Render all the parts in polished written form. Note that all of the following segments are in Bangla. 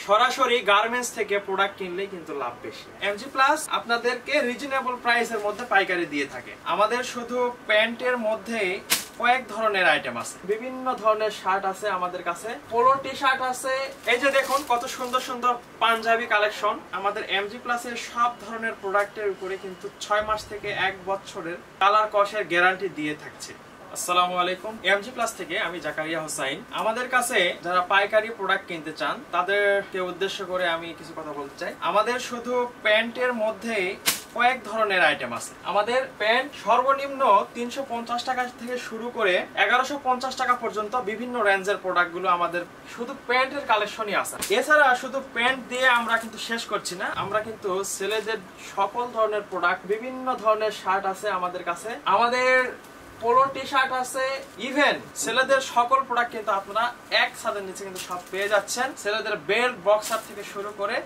সরাসরি গার্মেন্টস থেকে প্রোডাক্ট কিনলে কিন্তু লাভ বেশি। এমজি প্লাস আপনাদেরকে রিজনেবল প্রাইসের মধ্যে পাইকারি দিয়ে থাকে। আমাদের শুধু প্যান্টের মধ্যে কয়েক ধরনের আইটেম আছে, বিভিন্ন ধরনের শার্ট আছে আমাদের কাছে, পোলো টি শার্ট আছে। এই যে দেখুন কত সুন্দর সুন্দর পাঞ্জাবি কালেকশন। আমাদের এমজি প্লাসের সব ধরনের প্রোডাক্টের উপরে কিন্তু 6 মাস থেকে 1 বছরের কালার কসের গ্যারান্টি দিয়ে থাকছে। আসসালামু আলাইকুম, এমজি প্লাস থেকে আমি জাকারিয়া হোসাইন। আমাদের কাছে যারা পাইকারি প্রোডাক্ট কিনতে চান তাদেরকে উদ্দেশ্য করে আমি কিছু কথা বলতে চাই। আমাদের শুধু প্যান্টের মধ্যে কয়েক ধরনের আইটেম আছে। আমাদের প্যান্ট সর্বনিম্ন 350 টাকা থেকে শুরু করে 1150 টাকা পর্যন্ত বিভিন্ন রেঞ্জের প্রোডাক্ট গুলো আমাদের শুধু প্যান্টের কালেকশনই আছে। এছাড়া শুধু প্যান্ট দিয়ে আমরা কিন্তু শেষ করছি না, আমরা কিন্তু ছেলেদের সকল ধরনের প্রোডাক্ট, বিভিন্ন ধরনের শার্ট আছে আমাদের কাছে। আমাদের পোলো টি শার্ট আছে, ইভেন ছেলেদের সকল প্রোডাক্ট কিন্তু আপনারা এক ছাদের নিচে কিন্তু সব পেয়ে যাচ্ছেন। ছেলেদের বেল্ট, বক্সার থেকে শুরু করে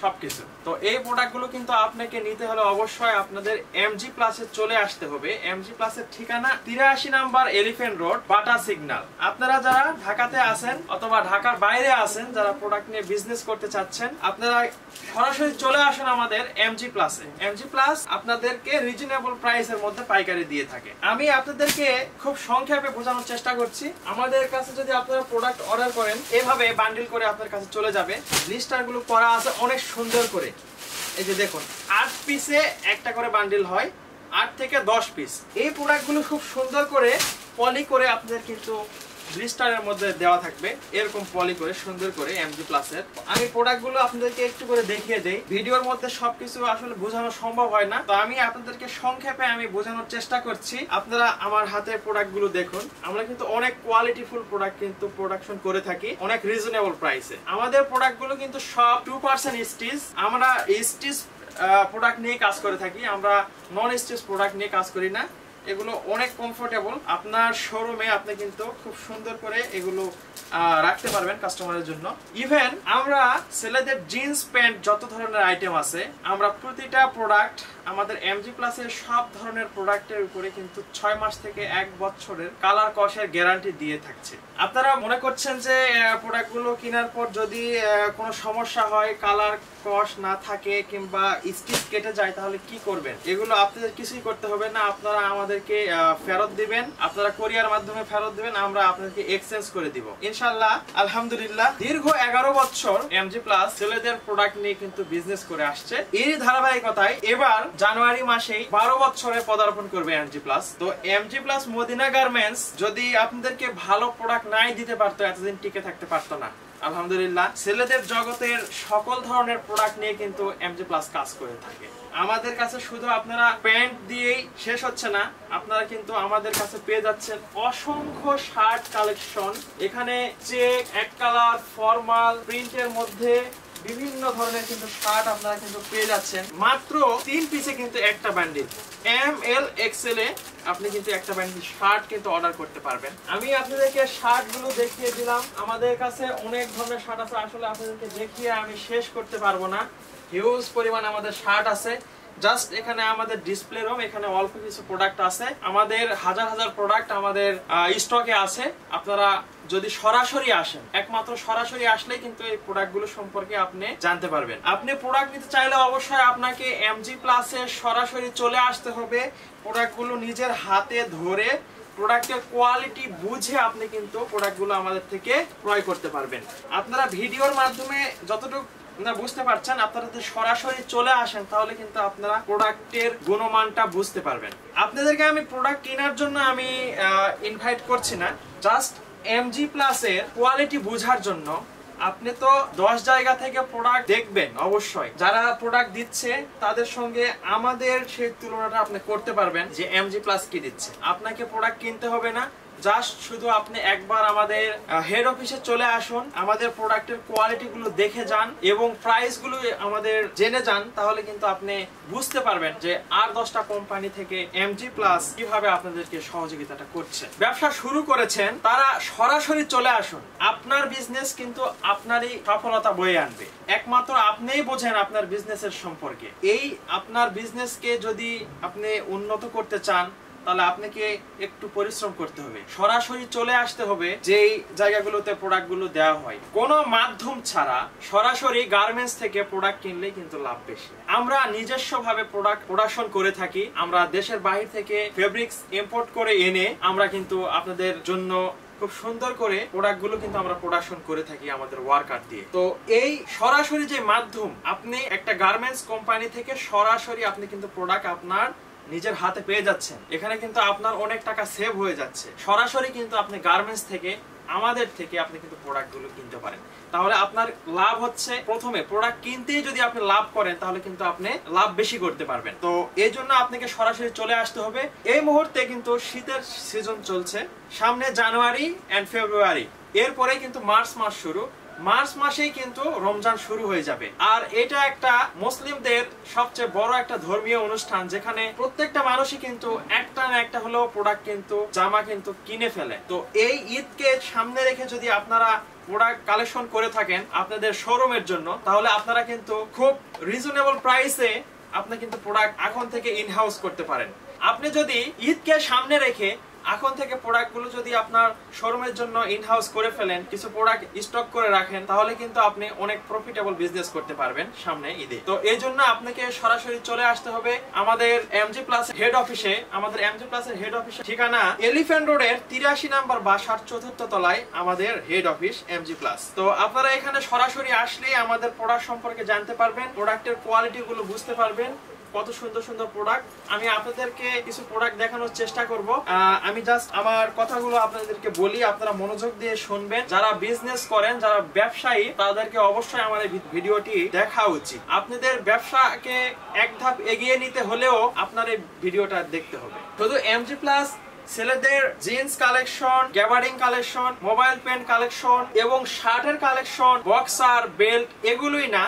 সবকিছু। তো এই প্রোডাক্টগুলো কিন্তু আপনাকে নিতে হলে অবশ্যই আপনাদের এমজি প্লাসে চলে আসতে হবে। এমজি প্লাসের ঠিকানা 83 নাম্বার এলিফ্যান্ট রোড, বাটা সিগন্যাল। আপনারা যারা ঢাকাতে আছেন অথবা ঢাকার বাইরে আছেন, যারা প্রোডাক্ট নিয়ে বিজনেস করতে চাচ্ছেন, আপনারা সরাসরি চলে আসুন আমাদের এমজি প্লাসে। এমজি প্লাস আপনাদেরকে রিজনেবল প্রাইসের মধ্যে পাইকারি দিয়ে থাকে। আমি আপনাদেরকে খুব সংক্ষেপে বোঝানোর চেষ্টা করছি। আমাদের কাছে যদি আপনারা প্রোডাক্ট অর্ডার করেন, এভাবে বান্ডিল করে আপনার কাছে চলে যাবে। ব্লিস্টার গুলো করা আছে অনেক সুন্দর করে। এই যে দেখুন 8 পিসে একটা করে বান্ডিল হয়, 8 থেকে 10 পিস। এই প্রোডাক্টগুলো খুব সুন্দর করে পলি করে আপনাদের কিন্তু ব্লিস্টারের মধ্যে দেওয়া থাকবে, এরকম পলি করে সুন্দর করে এমজি প্লাসের। আমি প্রোডাক্টগুলো আপনাদেরকে একটু করে দেখিয়ে দেই। ভিডিওর মধ্যে সবকিছু আসলে বোঝানো সম্ভব হয় না, তো আমি আপনাদেরকে সংক্ষেপে আমি বোঝানোর চেষ্টা করছি। আপনারা আমার হাতের প্রোডাক্টগুলো দেখুন। আমরা কিন্তু অনেক কোয়ালিটিফুল প্রোডাক্ট কিন্তু প্রোডাকশন করে থাকি অনেক রিজনেবল প্রাইসে। আমাদের প্রোডাক্টগুলো কিন্তু সব 2% স্টিচ। আমরা স্টিচ প্রোডাক্ট নিয়ে কাজ করে থাকি, আমরা নন স্টিচ প্রোডাক্ট নিয়ে কাজ করি না। এগুলো অনেক কমফোর্টেবল। আপনার শোরুমে আপনি কিন্তু খুব সুন্দর করে এগুলো রাখতে পারবেন কাস্টমারের জন্য। ইভেন আমরা ছেলেদের জিন্স প্যান্ট যত ধরনের আইটেম আছে, আমরা প্রতিটা প্রোডাক্ট আমাদের এমজি প্লাসের সব ধরনের প্রোডাক্টের উপরে কিন্তু 6 মাস থেকে 1 বছরের কালার কসের গ্যারান্টি দিয়ে থাকছে। আপনারা মনে করছেন যে প্রোডাক্টগুলো কেনার পর যদি কোনো সমস্যা হয়, কালার কস না থাকে কিংবা স্টিচ কেটে যায়, তাহলে কি করবেন? এগুলো আপনাদের কিছুই করতে হবে না। আপনারা আমাদেরকে ফেরত দিবেন, আপনারা কোরিয়ার মাধ্যমে ফেরত দিবেন, আমরা আপনাদেরকে এক্সচেঞ্জ করে দিব ইনশাআল্লাহ। আলহামদুলিল্লাহ, দীর্ঘ 11 বছর এমজি প্লাস ছেলেদের প্রোডাক্ট নিয়ে কিন্তু বিজনেস করে আসছে। এই ধারাবাহিকতায় এবার জানুয়ারি মাসেই 12 বছরে পদার্পণ করবে এমজি প্লাস। তো এমজি প্লাস মদিনা গার্মেন্টস যদি আপনাদেরকে ভালো প্রোডাক্ট নাই দিতে পারতো, এতদিন টিকে থাকতে পারতো না। আলহামদুলিল্লাহ, ছেলেদের জগতের সকল ধরনের প্রোডাক্ট নিয়ে কিন্তু এমজি প্লাস কাজ করে থাকে। আমাদের কাছে শুধু আপনারা প্যান্ট দিয়েই শেষ হচ্ছে না, আপনারা কিন্তু আমাদের কাছে পেয়ে যাচ্ছেন অসংখ্য শার্ট কালেকশন। এখানে চেক, এক কালার, ফর্মাল, প্রিন্টের মধ্যে বিভিন্ন ধরনের কিন্তু শার্ট আপনারা কিন্তু পেয়ে যাচ্ছেন মাত্র 3 পিসে কিন্তু একটা বান্ডিল। এম, এল, এক্সেল এ আপনি কিন্তু একটা বান্ডিল শার্ট কিন্তু অর্ডার করতে পারবেন। আমি আপনাদেরকে শার্ট গুলো দেখিয়ে দিলাম। আমাদের কাছে অনেক ধরনের শার্ট আছে, আসলে আপনাদেরকে দেখিয়ে আমি শেষ করতে পারবো না। হিউজ পরিমাণ আমাদের শার্ট আছে। জাস্ট এখানে আমাদের ডিসপ্লে রুম, এখানে অল্প কিছু প্রোডাক্ট আছে। আমাদের হাজার হাজার প্রোডাক্ট আমাদের স্টকে আছে। আপনারা যদি সরাসরি আসেন, একমাত্র সরাসরি আসলেই কিন্তু এই প্রোডাক্টগুলো সম্পর্কে আপনি জানতে পারবেন। আপনি প্রোডাক্ট নিতে চাইলে অবশ্যই আপনাকে এমজি প্লাসে সরাসরি চলে আসতে হবে। প্রোডাক্টগুলো নিজের হাতে ধরে, প্রোডাক্টের কোয়ালিটি বুঝে আপনি কিন্তু প্রোডাক্টগুলো আমাদের থেকে ক্রয় করতে পারবেন। আপনারা ভিডিওর মাধ্যমে যতটুকু বুঝতে পারছেন, আপনারা যদি সরাসরি চলে আসেন তাহলে কিন্তু আপনারা প্রোডাক্টের গুণমানটা বুঝতে পারবেন। আপনাদেরকে আমি প্রোডাক্ট কেনার জন্য আমি ইনভাইট করছি না, জাস্ট এমজি প্লাসের কোয়ালিটি বোঝার জন্য। আপনি তো 10 জায়গা থেকে প্রোডাক্ট দেখবেন, অবশ্যই যারা প্রোডাক্ট দিচ্ছে তাদের সঙ্গে আমাদের সেই তুলনাটা আপনি করতে পারবেন যে এমজি প্লাস কি দিচ্ছে। আপনাকে প্রোডাক্ট কিনতে হবে না, জাস্ট শুধু আপনি একবার আমাদের হেড অফিসে চলে আসুন, আমাদের প্রোডাক্টের কোয়ালিটি গুলো দেখে যান এবং প্রাইস গুলো আমাদের জেনে যান, তাহলে কিন্তু আপনি বুঝতে পারবেন যে আর 10টা কোম্পানি থেকে এমজি প্লাস কিভাবে আপনাদেরকে সহযোগিতাটা করছে। ব্যবসা শুরু করেছেন, তারা সরাসরি চলে আসুন। আপনার বিজনেস কিন্তু আপনারই সফলতা বয়ে আনবে। একমাত্র আপনিই বোঝেন আপনার বিজনেসের সম্পর্কে। এই আপনার বিজনেসকে যদি আপনি উন্নত করতে চান, তাহলে আপনাকে একটু পরিশ্রম করতে হবে, সরাসরি চলে আসতে হবে যেই জায়গাগুলোতে প্রোডাক্টগুলো দেওয়া হয়। কোনো মাধ্যম ছাড়া সরাসরি গার্মেন্টস থেকে প্রোডাক্ট কিনলে কিন্তু লাভ বেশি। আমরা নিজস্বভাবে প্রোডাক্ট প্রোডাকশন করে থাকি, আমরা দেশের বাইরে থেকে ফেব্রিক্স ইম্পোর্ট করে এনে আমরা কিন্তু আপনাদের জন্য খুব সুন্দর করে প্রোডাক্টগুলো কিন্তু আমরা প্রোডাকশন করে থাকি আমাদের ওয়ার্কার দিয়ে। তো এই সরাসরি যে মাধ্যম, আপনি একটা গার্মেন্টস কোম্পানি থেকে সরাসরি আপনি কিন্তু প্রোডাক্ট আপনার নিজের হাতে পেয়ে যাচ্ছেন, এখানে কিন্তু আপনার অনেক টাকা সেভ হয়ে যাচ্ছে। সরাসরি কিন্তু আপনি গার্মেন্টস থেকে আমাদের থেকে আপনি কিন্তু প্রোডাক্টগুলো কিনতে পারেন। তাহলে আপনার লাভ হচ্ছে, প্রথমে প্রোডাক্ট কিনতেই যদি আপনি লাভ করেন তাহলে কিন্তু আপনি লাভ বেশি করতে পারবেন। তো এই জন্য আপনাকে সরাসরি চলে আসতে হবে। এই মুহূর্তে কিন্তু শীতের সিজন চলছে, সামনে জানুয়ারি এন্ড ফেব্রুয়ারি, এরপরে কিন্তু মার্চ মাস শুরু, মার্চ মাসেই কিন্তু রমজান শুরু হয়ে যাবে। আর এটা একটা মুসলিমদের সবচেয়ে বড় একটা ধর্মীয় অনুষ্ঠান, যেখানে প্রত্যেকটা মানুষই কিন্তু একটা না একটা হলেও প্রোডাক্ট কিন্তু জামা কিন্তু কিনে ফেলে। তো এই ঈদকে সামনে রেখে যদি আপনারা প্রোডাক্ট কালেকশন করে থাকেন আপনাদের শোরুমের জন্য, তাহলে আপনারা কিন্তু খুব রিজনেবল প্রাইসে আপনি কিন্তু প্রোডাক্ট এখন থেকে ইনহাউস করতে পারেন। আপনি যদি ঈদকে সামনে রেখে এখন থেকে প্রোডাক্টগুলো যদি আপনার শোরুমের জন্য ইনহাউস করে ফেলেন, কিছু প্রোডাক্ট স্টক করে রাখেন, তাহলে কিন্তু আপনি অনেক প্রফিটেবল বিজনেস করতে পারবেন সামনে ঈদে। তো এই জন্য আপনাকে সরাসরি চলে আসতে হবে আমাদের এমজি প্লাস হেড অফিসে। আমাদের এমজি প্লাসের হেড অফিসের ঠিকানা এলিফ্যান্ট রোডের 83 নম্বর বাসার 4র্থ তলায় আমাদের হেড অফিস এমজি প্লাস। তো আপনারা এখানে সরাসরি আসলে আমাদের প্রোডাক্ট সম্পর্কে জানতে পারবেন, প্রোডাক্টের কোয়ালিটি গুলো বুঝতে পারবেন, কত সুন্দর সুন্দর প্রোডাক্ট। আমি আপনাদেরকে কিছু প্রোডাক্ট দেখানোর চেষ্টা করব। আমি জাস্ট আমার কথাগুলো আপনাদেরকে বলি, আপনারা মনোযোগ দিয়ে শুনবেন। যারা বিজনেস করেন, যারা ব্যবসায়ী, তাদেরকে অবশ্যই আমার এই ভিডিওটি দেখা উচিত। আপনাদের ব্যবসাকে এক ধাপ এগিয়ে নিতে হলেও আপনার এই ভিডিওটা দেখতে হবে। শুধু এমজি প্লাস ছেলেদের jeans collection, gabardine collection, mobile pen collection এবং শার্টের কালেকশন, বক্সার, বেল্ট, এগুলোই না,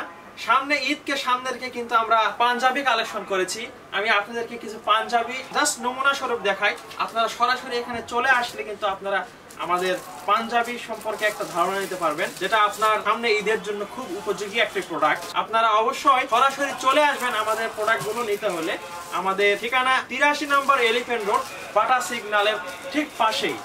সামনে ঈদকে সামনে রেখে কিন্তু আমরা পাঞ্জাবি কালেকশন করেছি। আমি আপনাদেরকে কিছু পাঞ্জাবি জাস্ট নমুনা স্বরূপ দেখাই। আপনারা সরাসরি এখানে চলে আসলে কিন্তু আপনারা আমাদের পাঞ্জাবি সম্পর্কে একটা ধারণা নিতে পারবেন, যেটা আপনার সামনে ঈদের জন্য খুব উপযোগী একটি প্রোডাক্ট। আপনারা অবশ্যই সরাসরি চলে আসবেন আমাদের প্রোডাক্টগুলো নিতে হলে। আমাদের ঠিকানা 83 নম্বর এলিফ্যান্ট রোড, বাটা সিগন্যালের ঠিক পাশেই।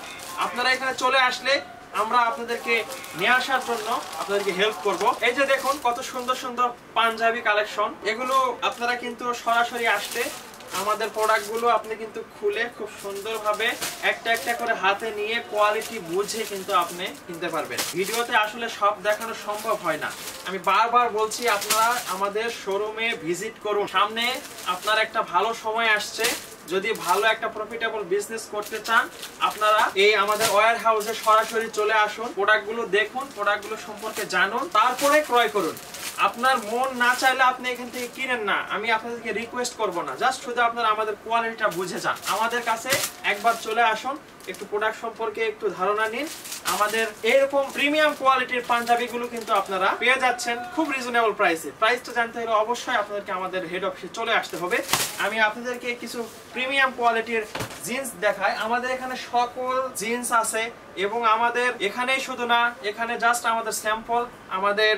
আপনারা এখানে চলে আসলে আমরা আপনাদেরকে নিয়ে আসার জন্য আপনাদেরকে হেল্প করব। এই যে দেখুন কত সুন্দর সুন্দর পাঞ্জাবি কালেকশন, এগুলো আপনারা কিন্তু সরাসরি আসলে আমাদের প্রোডাক্টগুলো আপনি কিন্তু খুলে খুব সুন্দরভাবে একটা একটা করে হাতে নিয়ে কোয়ালিটি বুঝে কিন্তু আপনি কিনতে পারবেন। ভিডিওতে আসলে সব দেখানো সম্ভব হয় না, আমি বারবার বলছি আপনারা আমাদের শোরুমে ভিজিট করুন। সামনে আপনার একটা ভালো সময় আসছে, যদি ভালো একটা প্রফিটেবল বিজনেস করতে চান আপনারা এই আমাদের ওয়্যার হাউসে সরাসরি চলে আসুন, প্রোডাক্টগুলো দেখুন, প্রোডাক্টগুলো সম্পর্কে জানুন, তারপরে ক্রয় করুন। আপনার মন না চাইলে আপনি এখান থেকে কিনেন না, আমি আপনাদেরকে রিকোয়েস্ট করব না, জাস্ট শুধু আপনারা আমাদের কোয়ালিটিটা বুঝে যান। আমাদের কাছে একবার চলে আসুন, একটু প্রোডাক্ট সম্পর্কে একটু ধারণা নিন। আমাদের এরকম প্রিমিয়াম কোয়ালিটির পাঞ্জাবিগুলো কিন্তু আপনারা পেয়ে যাচ্ছেন খুব রিজনেবল প্রাইসে। প্রাইসটা জানতে হলে অবশ্যই আপনাদেরকে আমাদের হেড অফিসে চলে আসতে হবে। আমি আপনাদেরকে কিছু প্রিমিয়াম কোয়ালিটির জিন্স দেখাই। আমাদের এখানে সকল জিন্স আছে এবং আমাদের এখানেই শুধু না, এখানে জাস্ট আমাদের স্যাম্পল, আমাদের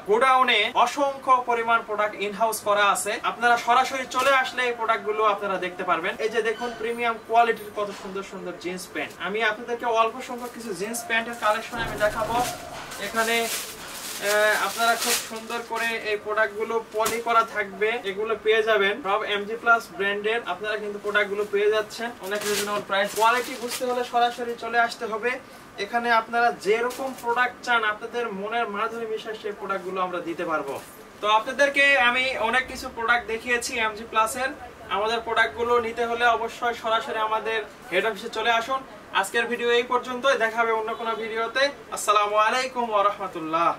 গোডাউনে অসংখ্য পরিমাণ প্রোডাক্ট ইনহাউস করা আছে। আপনারা সরাসরি চলে আসলে এই প্রোডাক্টগুলো আপনারা দেখতে পারবেন। এই যে দেখুন প্রিমিয়াম কোয়ালিটির কত সুন্দর সুন্দর জিন্স প্যান্ট। আমি আপনাদেরকে অল্প সংখ্যক কিছু জিন্স প্যান্টের কালেকশন আমি দেখাবো। এখানে আপনারা খুব সুন্দর করে এই প্রোডাক্টগুলো পলি করা থাকবে, এগুলো পেয়ে যাবেন সব এমজি প্লাস ব্র্যান্ডের। আপনারা কিন্তু প্রোডাক্টগুলো পেয়ে যাচ্ছেন অনেক রিজনেবল প্রাইস। কোয়ালিটি বুঝতে হলে সরাসরি চলে আসতে হবে। এখানে আপনারা যেরকম প্রোডাক্ট চান আপনাদের মনের মাধুরী মিশায় সেই প্রোডাক্টগুলো আমরা দিতে পারবো। তো আপনাদেরকে আমি অনেক কিছু প্রোডাক্ট দেখিয়েছি এমজি প্লাসের। আমাদের প্রোডাক্টগুলো নিতে হলে অবশ্যই সরাসরি আমাদের হেড অফিসে চলে আসুন। আজকের ভিডিও এই পর্যন্তই, দেখা হবে অন্য কোনো ভিডিওতে। আসসালামু আলাইকুম ওয়া রাহমাতুল্লাহ।